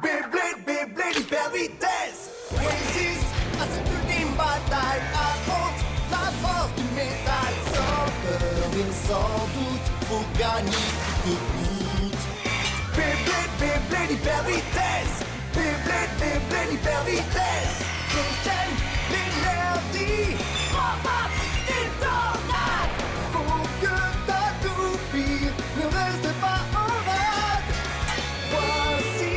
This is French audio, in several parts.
Beyblade, Beyblade, hyper vitesse. Résiste à cette ultime bataille. Affronte la force du métal. Sans peur et sans doute, faut gagner coûte que coûte. Beyblade, Beyblade, hyper vitesse. Beyblade, Beyblade, hyper vitesse. Déchaîne l'énergie. Frappe et tornade. Pour que ta toupie ne reste pas en rade. Voici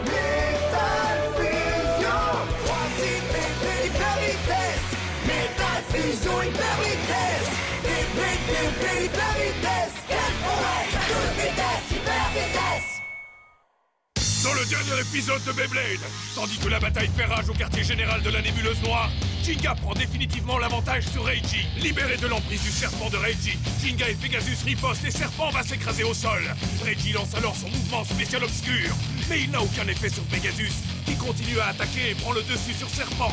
Metal Fusion. Voici Beyblade, hyper vitesse. Metal Fusion, hyper vitesse. Beyblade, Beyblade, hyper vitesse. Quelle prouesse à toute vitesse, hyper vitesse. Dans le dernier épisode de Beyblade, tandis que la bataille fait rage au quartier général de la nébuleuse noire, Jinga prend définitivement l'avantage sur Reiji. Libéré de l'emprise du serpent de Reiji, Jinga et Pegasus ripostent et Serpent va s'écraser au sol. Reiji lance alors son mouvement spécial obscur, mais il n'a aucun effet sur Pegasus, qui continue à attaquer et prend le dessus sur Serpent.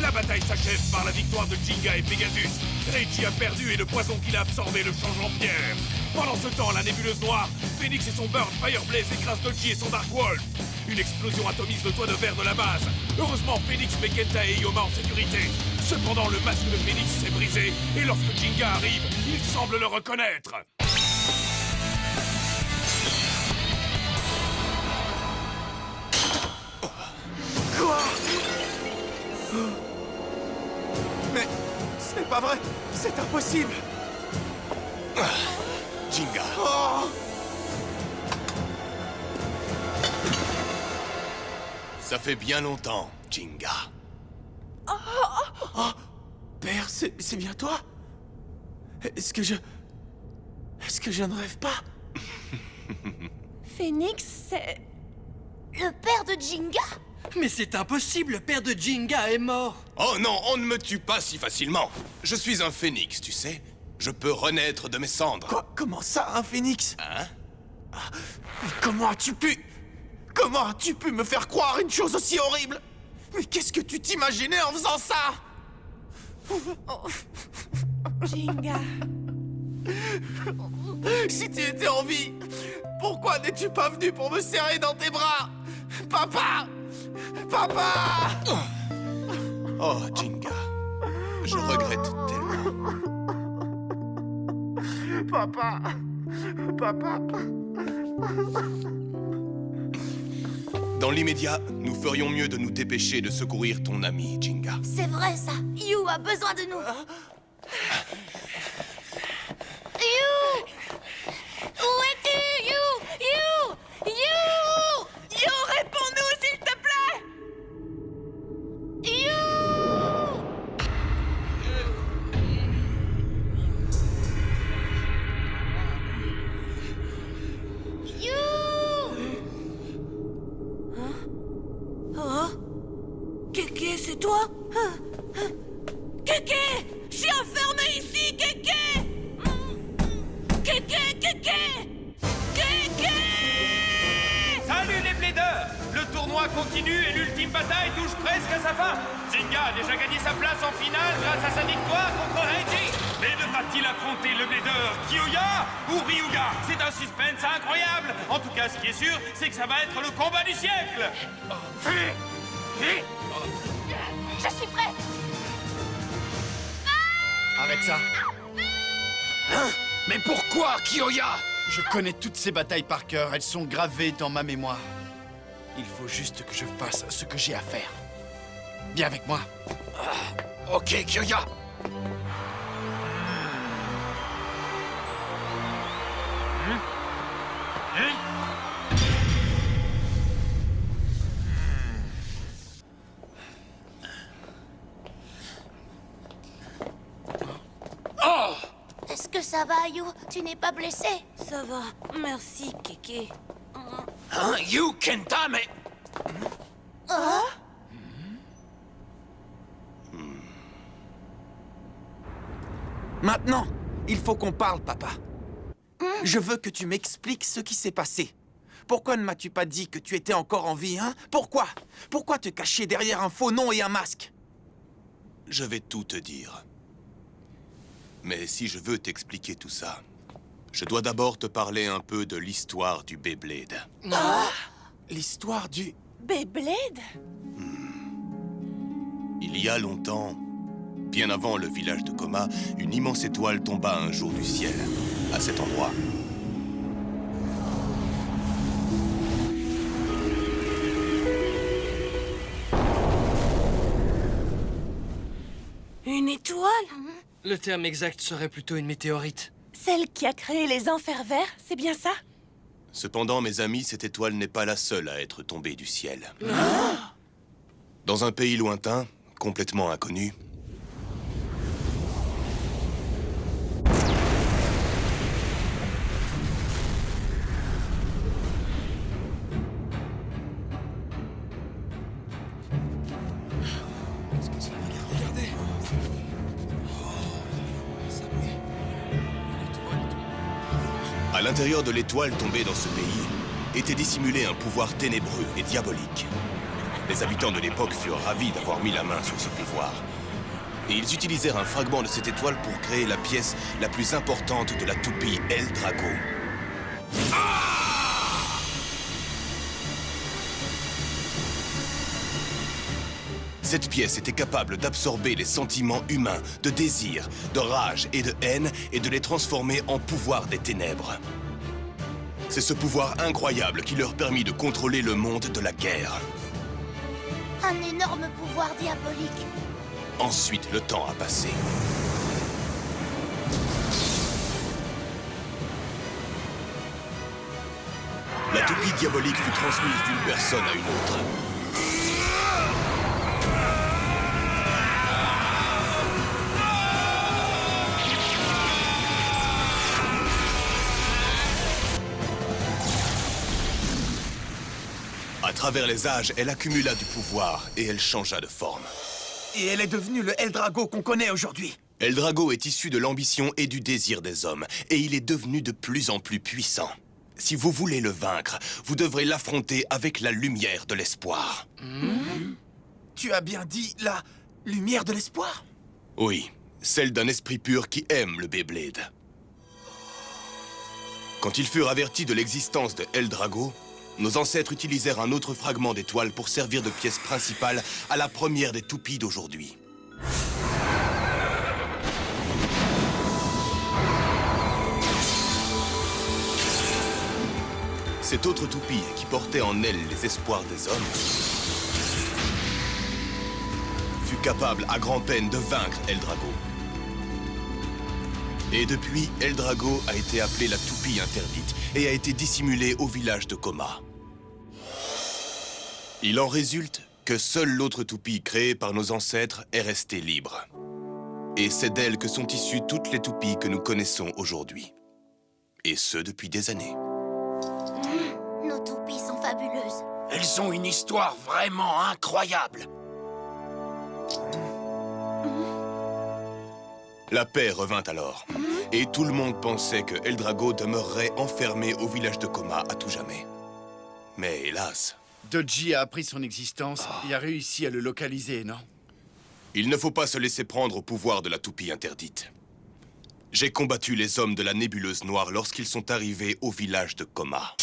La bataille s'achève par la victoire de Jinga et Pegasus. Reiji a perdu et le poison qu'il a absorbé le change en pierre. Pendant ce temps, la nébuleuse noire, Phoenix et son Bird Fireblaze écrasent Dodgy et son Dark Wolf. Une explosion atomise le toit de verre de la base. Heureusement, Phoenix met Kenta et Yoma en sécurité. Cependant, le masque de Phoenix s'est brisé et lorsque Jinga arrive, il semble le reconnaître. Quoi? Mais ce n'est pas vrai. C'est impossible. Jinga. Oh! Ça fait bien longtemps, Jinga. Oh! Père, c'est bien toi? Est-ce que je ne rêve pas? Phoenix, c'est... le père de Jinga? Mais c'est impossible, le père de Jinga est mort. Oh non, on ne me tue pas si facilement. Je suis un phénix, tu sais. Je peux renaître de mes cendres. Quoi? Comment ça, un phénix? Hein? Mais comment as-tu pu me faire croire une chose aussi horrible? Mais qu'est-ce que tu t'imaginais en faisant ça? Jinga... Si tu étais en vie, pourquoi n'es-tu pas venu pour me serrer dans tes bras? Papa! Papa! Oh, Jinga. Je regrette tellement. Papa! Papa! Dans l'immédiat, nous ferions mieux de nous dépêcher de secourir ton ami, Jinga. C'est vrai, ça. You a besoin de nous. You! Où es-tu, You? You, réponds-nous, s'il te plaît! You! Oh? Kéké, c'est toi? Kéké! Je suis enfermé ici, Kéké! Kéké! Kéké! Salut les plaideurs! Le tournoi continue et l'ultime bataille touche presque à sa fin. Jinga a déjà gagné sa place en finale grâce à sa victoire contre Reiji. Mais devra-t-il affronter le plaideur Kyoya ou Ryuga? C'est un suspense incroyable. En tout cas, ce qui est sûr, c'est que ça va être le combat du siècle. Je suis prête! Arrête ça. Hein? Mais pourquoi, Kyoya? Je connais toutes ces batailles par cœur, elles sont gravées dans ma mémoire. Il faut juste que je fasse ce que j'ai à faire. Viens avec moi. Ok, Kyoya. Est-ce que ça va, You? Tu n'es pas blessé? Ça va. Merci, Kéké. Hein, You, Kenta, mais... Maintenant, il faut qu'on parle, papa. Je veux que tu m'expliques ce qui s'est passé. Pourquoi ne m'as-tu pas dit que tu étais encore en vie, hein? Pourquoi? Pourquoi te cacher derrière un faux nom et un masque? Je vais tout te dire. Mais si je veux t'expliquer tout ça, je dois d'abord te parler un peu de l'histoire du Beyblade. l'histoire du... Beyblade? Il y a longtemps, bien avant le village de Coma, une immense étoile tomba un jour du ciel, à cet endroit. Une étoile? Le terme exact serait plutôt une météorite. Celle qui a créé les enfers verts, c'est bien ça? Cependant, mes amis, cette étoile n'est pas la seule à être tombée du ciel. Dans un pays lointain, complètement inconnu, à l'intérieur de l'étoile tombée dans ce pays, était dissimulé un pouvoir ténébreux et diabolique. Les habitants de l'époque furent ravis d'avoir mis la main sur ce pouvoir. Et ils utilisèrent un fragment de cette étoile pour créer la pièce la plus importante de la toupie Eldrago. Cette pièce était capable d'absorber les sentiments humains, de désir, de rage et de haine, et de les transformer en pouvoir des ténèbres. C'est ce pouvoir incroyable qui leur permit de contrôler le monde de la guerre. Un énorme pouvoir diabolique. Ensuite, le temps a passé. La toupie diabolique fut transmise d'une personne à une autre. À travers les âges, elle accumula du pouvoir et elle changea de forme. Et elle est devenue le Eldrago qu'on connaît aujourd'hui. Eldrago est issu de l'ambition et du désir des hommes, et il est devenu de plus en plus puissant. Si vous voulez le vaincre, vous devrez l'affronter avec la lumière de l'espoir. Tu as bien dit la lumière de l'espoir? Oui, celle d'un esprit pur qui aime le Beyblade. Quand ils furent avertis de l'existence de Eldrago, nos ancêtres utilisèrent un autre fragment d'étoile pour servir de pièce principale à la première des toupies d'aujourd'hui. Cette autre toupie, qui portait en elle les espoirs des hommes, fut capable à grand-peine de vaincre Eldrago. Et depuis, Eldrago a été appelée la toupie interdite et a été dissimulée au village de Coma. Il en résulte que seule l'autre toupie créée par nos ancêtres est restée libre. Et c'est d'elle que sont issues toutes les toupies que nous connaissons aujourd'hui. Et ce, depuis des années. Nos toupies sont fabuleuses. Elles ont une histoire vraiment incroyable. La paix revint alors. Et tout le monde pensait que Eldrago demeurerait enfermé au village de Coma à tout jamais. Mais hélas... Dodgy a appris son existence et a réussi à le localiser, non? Il ne faut pas se laisser prendre au pouvoir de la toupie interdite. J'ai combattu les hommes de la nébuleuse noire lorsqu'ils sont arrivés au village de Coma.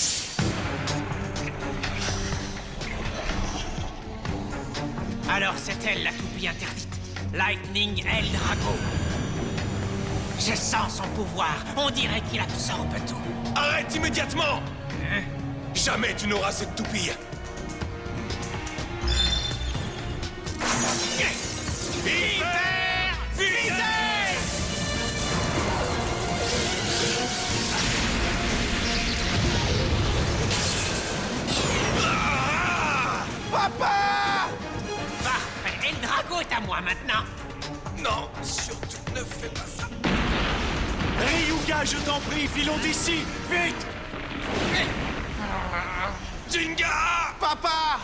Alors c'est elle la toupie interdite. Lightning Eldrago. Je sens son pouvoir. On dirait qu'il absorbe tout. Arrête immédiatement! Jamais tu n'auras cette toupie! Hyper Fusée! Papa! Parfait, Eldrago est à moi maintenant. Non, surtout ne fais pas ça. Ryuga, je t'en prie, filons d'ici, vite! Jinga! Papa!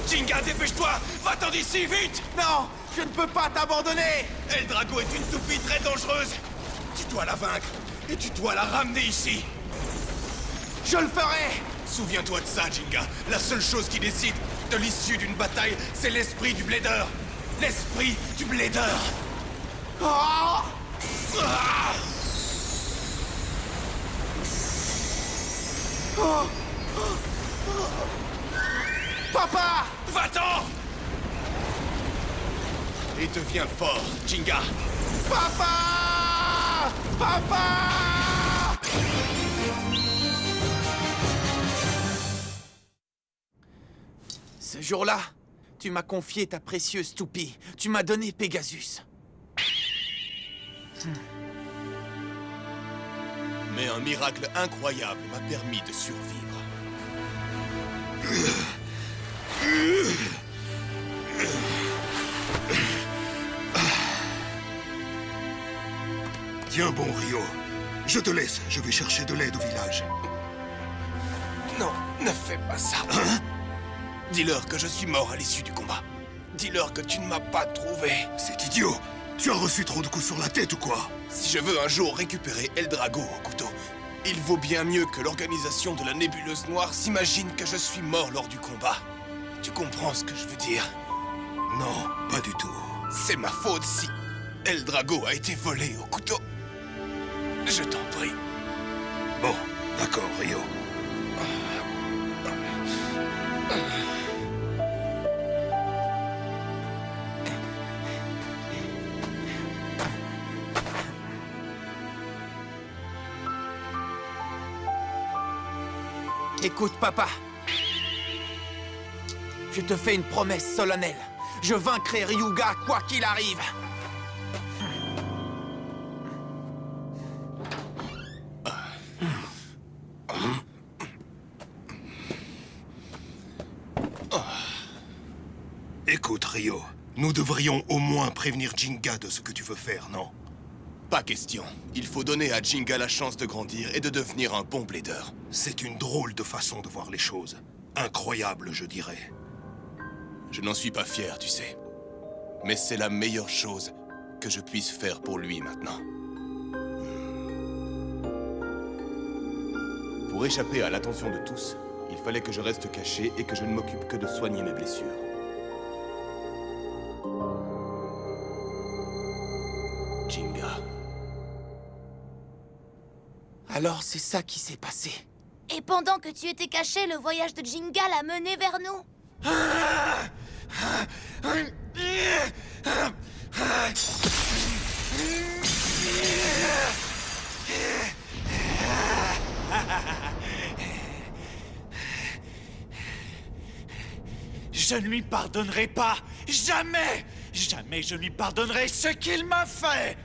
Jinga, dépêche-toi! Va-t'en d'ici, vite! Non! Je ne peux pas t'abandonner! Eldrago est une toupie très dangereuse! Tu dois la vaincre, et tu dois la ramener ici! Je le ferai! Souviens-toi de ça, Jinga. La seule chose qui décide de l'issue d'une bataille, c'est l'esprit du Blader! L'esprit du Blader! Oh! Ah! Oh! Papa! Va-t'en! Et deviens fort, Jinga. Papa! Papa! Ce jour-là, tu m'as confié ta précieuse toupie. Tu m'as donné Pegasus. Mais un miracle incroyable m'a permis de survivre. Tiens bon, Rio. Je te laisse. Je vais chercher de l'aide au village. Non, ne fais pas ça. Hein? Dis-leur que je suis mort à l'issue du combat. Dis-leur que tu ne m'as pas trouvé. C'est idiot. Tu as reçu trop de coups sur la tête ou quoi? Si je veux un jour récupérer Eldrago au couteau, il vaut bien mieux que l'organisation de la nébuleuse noire s'imagine que je suis mort lors du combat. Tu comprends ce que je veux dire? Non, pas du tout. C'est ma faute si Eldrago a été volé au couteau. Je t'en prie. Bon, d'accord, Rio. Écoute, papa. Je te fais une promesse solennelle. Je vaincrai Ryuga quoi qu'il arrive. Écoute, Rio, nous devrions au moins prévenir Jinga de ce que tu veux faire, non? Pas question. Il faut donner à Jinga la chance de grandir et de devenir un bon blader. C'est une drôle de façon de voir les choses. Incroyable, je dirais. Je n'en suis pas fier, tu sais. Mais c'est la meilleure chose que je puisse faire pour lui maintenant. Pour échapper à l'attention de tous, il fallait que je reste caché et que je ne m'occupe que de soigner mes blessures. Jinga. Alors c'est ça qui s'est passé. Et pendant que tu étais caché, le voyage de Jinga l'a mené vers nous. Je ne lui pardonnerai pas. Jamais! Jamais je lui pardonnerai ce qu'il m'a fait!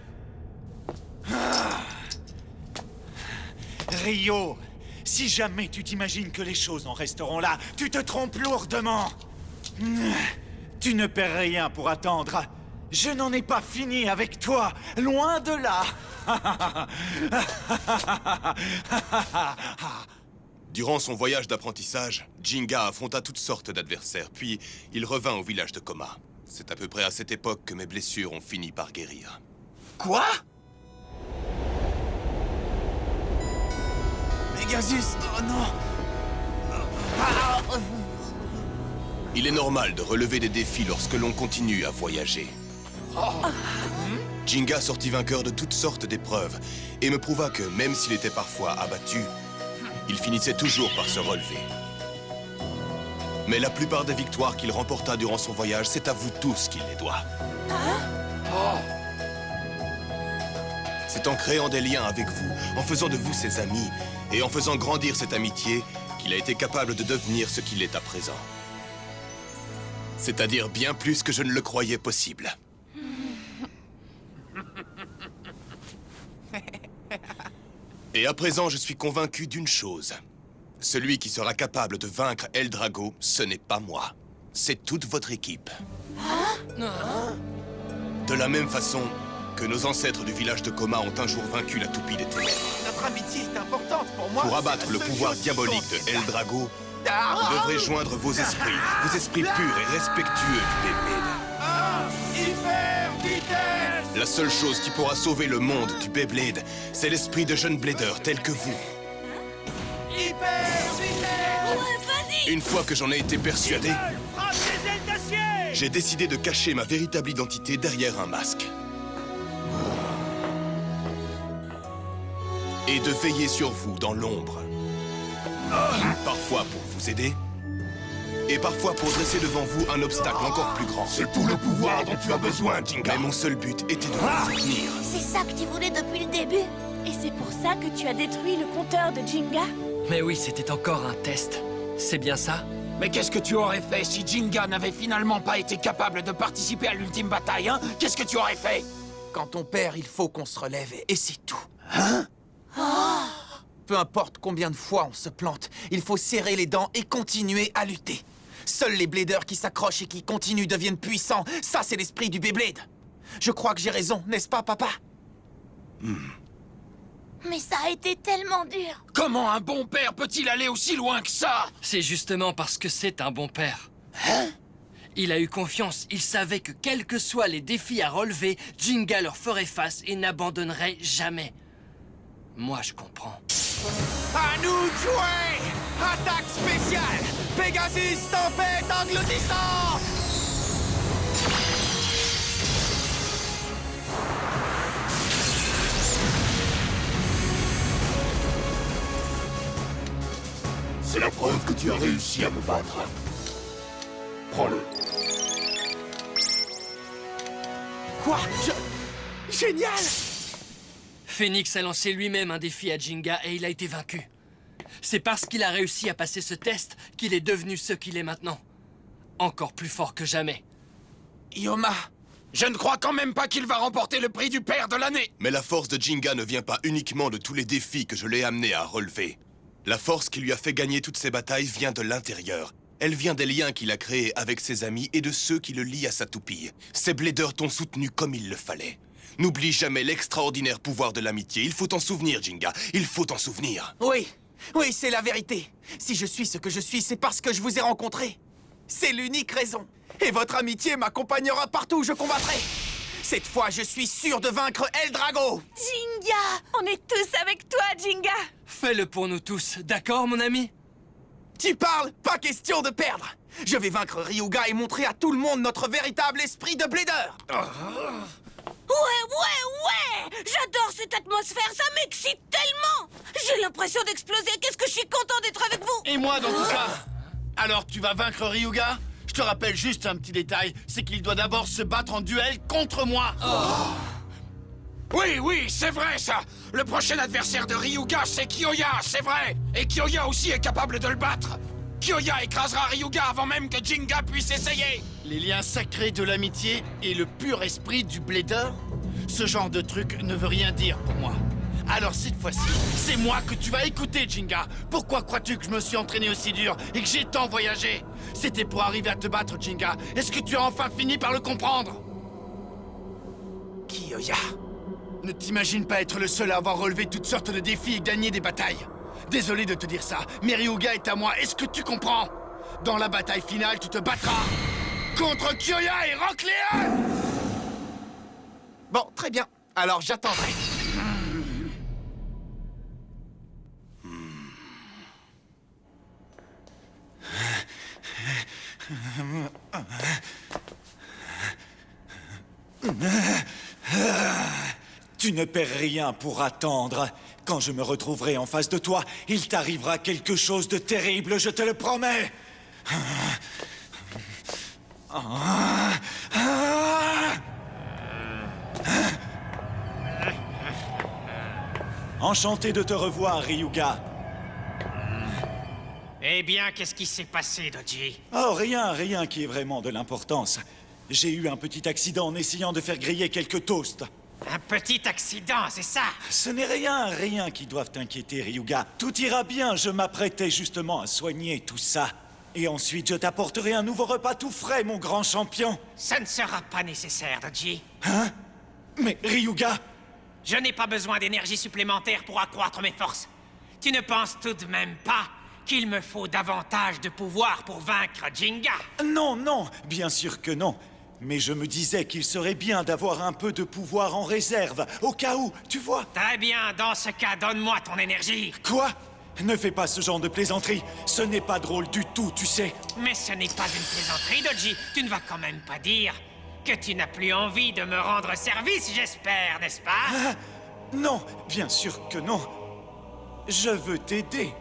Rio, si jamais tu t'imagines que les choses en resteront là, tu te trompes lourdement. Tu ne perds rien pour attendre. Je n'en ai pas fini avec toi, loin de là. Durant son voyage d'apprentissage, Jinga affronta toutes sortes d'adversaires, puis il revint au village de Koma. C'est à peu près à cette époque que mes blessures ont fini par guérir. Quoi? Pegasus, oh non! Il est normal de relever des défis lorsque l'on continue à voyager. Jinga sortit vainqueur de toutes sortes d'épreuves et me prouva que, même s'il était parfois abattu, il finissait toujours par se relever. Mais la plupart des victoires qu'il remporta durant son voyage, c'est à vous tous qu'il les doit. C'est en créant des liens avec vous, en faisant de vous ses amis, et en faisant grandir cette amitié, qu'il a été capable de devenir ce qu'il est à présent. C'est-à-dire bien plus que je ne le croyais possible. Et à présent, je suis convaincu d'une chose. Celui qui sera capable de vaincre Eldrago, ce n'est pas moi. C'est toute votre équipe. De la même façon que nos ancêtres du village de Koma ont un jour vaincu la toupie des ténèbres. Notre amitié est importante pour moi. Pour abattre le pouvoir diabolique de Eldrago, vous devrez joindre vos esprits purs et respectueux du Beyblade. Hyper vitesse! La seule chose qui pourra sauver le monde du Beyblade, c'est l'esprit de jeunes bladers tels que vous. Hyper vitesse! Ouais, vas-y! Une fois que j'en ai été persuadé, Frappe des ailes d'acier! j'ai décidé de cacher ma véritable identité derrière un masque. Et de veiller sur vous dans l'ombre. Parfois, parfois pour vous aider, et parfois pour dresser devant vous un obstacle encore plus grand. C'est tout le pouvoir dont tu as besoin, Jinga. Mais mon seul but était de vous soutenir. C'est ça que tu voulais depuis le début. Et c'est pour ça que tu as détruit le compteur de Jinga? Mais oui, c'était encore un test. C'est bien ça? Mais qu'est-ce que tu aurais fait si Jinga n'avait finalement pas été capable de participer à l'ultime bataille, hein? Qu'est-ce que tu aurais fait? Quand on perd, il faut qu'on se relève, et c'est tout. Hein? Peu importe combien de fois on se plante, il faut serrer les dents et continuer à lutter. Seuls les Bladers qui s'accrochent et qui continuent deviennent puissants. Ça, c'est l'esprit du Beyblade. Je crois que j'ai raison, n'est-ce pas, papa? Mais ça a été tellement dur. Comment un bon père peut-il aller aussi loin que ça? C'est justement parce que c'est un bon père. Hein? Il a eu confiance, il savait que quels que soient les défis à relever, Jinga leur ferait face et n'abandonnerait jamais. Moi, je comprends. À nous de jouer! Attaque spéciale! Pegasus tempête engloutissante! C'est la preuve que tu as réussi à me battre. Prends-le. Quoi? Génial! Phoenix a lancé lui-même un défi à Jinga et il a été vaincu. C'est parce qu'il a réussi à passer ce test qu'il est devenu ce qu'il est maintenant. Encore plus fort que jamais. Yoma, je ne crois quand même pas qu'il va remporter le prix du père de l'année. Mais la force de Jinga ne vient pas uniquement de tous les défis que je l'ai amené à relever. La force qui lui a fait gagner toutes ces batailles vient de l'intérieur. Elle vient des liens qu'il a créés avec ses amis et de ceux qui le lient à sa toupille. Ces Bladers t'ont soutenu comme il le fallait. N'oublie jamais l'extraordinaire pouvoir de l'amitié. Il faut t'en souvenir, Jinga. Il faut t'en souvenir. Oui, oui, c'est la vérité. Si je suis ce que je suis, c'est parce que je vous ai rencontré. C'est l'unique raison. Et votre amitié m'accompagnera partout où je combattrai. Cette fois, je suis sûr de vaincre El Drago. Jinga! On est tous avec toi, Jinga! Fais-le pour nous tous, d'accord, mon ami? Tu parles? Pas question de perdre. Je vais vaincre Ryuga et montrer à tout le monde notre véritable esprit de Blader. Ouais! J'adore cette atmosphère, ça m'excite tellement! J'ai l'impression d'exploser, qu'est-ce que je suis content d'être avec vous! Et moi dans tout ça? Alors tu vas vaincre Ryuga? Je te rappelle juste un petit détail, c'est qu'il doit d'abord se battre en duel contre moi. Oui, c'est vrai ça. Le prochain adversaire de Ryuga, c'est Kyoya, c'est vrai. Et Kyoya aussi est capable de le battre. Kyoya écrasera Ryuga avant même que Jinga puisse essayer. Les liens sacrés de l'amitié et le pur esprit du Blader? Ce genre de truc ne veut rien dire pour moi. Alors cette fois-ci, c'est moi que tu vas écouter, Jinga. Pourquoi crois-tu que je me suis entraîné aussi dur et que j'ai tant voyagé? C'était pour arriver à te battre, Jinga. Est-ce que tu as enfin fini par le comprendre? Kyoya. Ne t'imagine pas être le seul à avoir relevé toutes sortes de défis et gagné des batailles. Désolé de te dire ça, mais Ryuga est à moi, est-ce que tu comprends? Dans la bataille finale, tu te battras contre Kyoya et Rock Leon! Bon, très bien. Alors j'attendrai. Tu ne perds rien pour attendre. Quand je me retrouverai en face de toi, il t'arrivera quelque chose de terrible, je te le promets. Enchanté de te revoir, Ryuga. Eh bien, qu'est-ce qui s'est passé, Dodgy? Oh, rien qui est vraiment de l'importance. J'ai eu un petit accident en essayant de faire griller quelques toasts. Un petit accident, c'est ça? Ce n'est rien qui doive t'inquiéter, Ryuga. Tout ira bien, je m'apprêtais justement à soigner tout ça. Et ensuite, je t'apporterai un nouveau repas tout frais, mon grand champion. Ça ne sera pas nécessaire, Dodgy. Hein? Mais Ryuga... Je n'ai pas besoin d'énergie supplémentaire pour accroître mes forces. Tu ne penses tout de même pas qu'il me faut davantage de pouvoir pour vaincre Jinga? Non, bien sûr que non. Mais je me disais qu'il serait bien d'avoir un peu de pouvoir en réserve, au cas où, tu vois. Très bien, dans ce cas, donne-moi ton énergie. Quoi? Ne fais pas ce genre de plaisanterie. Ce n'est pas drôle du tout, tu sais. Mais ce n'est pas une plaisanterie, Dodgy. Tu ne vas quand même pas dire que tu n'as plus envie de me rendre service, j'espère, n'est-ce pas? Non, bien sûr que non. Je veux t'aider.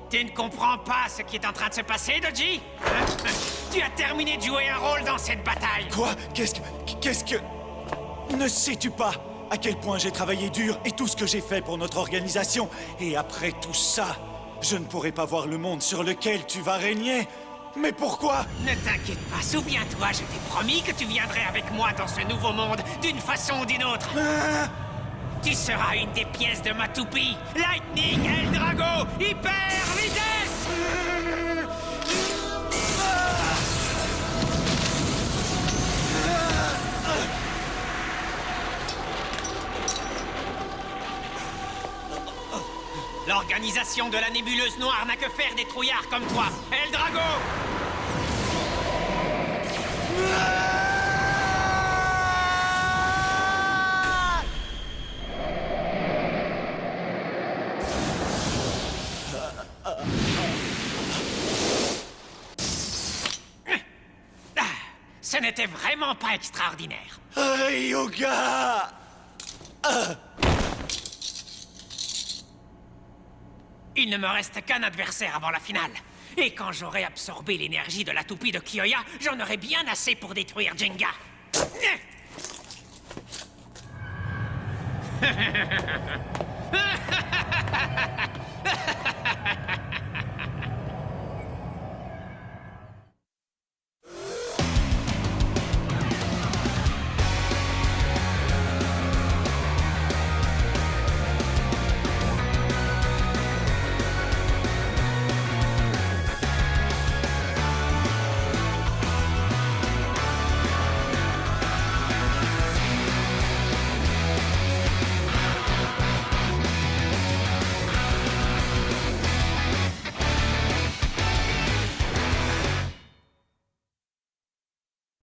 Tu ne comprends pas ce qui est en train de se passer, Doji? Tu as terminé de jouer un rôle dans cette bataille. Quoi? Qu'est-ce que... Ne sais-tu pas à quel point j'ai travaillé dur et tout ce que j'ai fait pour notre organisation? Et après tout ça, je ne pourrai pas voir le monde sur lequel tu vas régner. Mais pourquoi? Ne t'inquiète pas, souviens-toi, je t'ai promis que tu viendrais avec moi dans ce nouveau monde, d'une façon ou d'une autre. Tu seras une des pièces de ma toupie. Lightning, Eldrago, hyper vitesse! L'organisation de la nébuleuse noire n'a que faire des trouillards comme toi. Eldrago! Ce n'était vraiment pas extraordinaire. Ryuga! Il ne me reste qu'un adversaire avant la finale. Et quand j'aurai absorbé l'énergie de la toupie de Kyoya, j'en aurai bien assez pour détruire Jenga.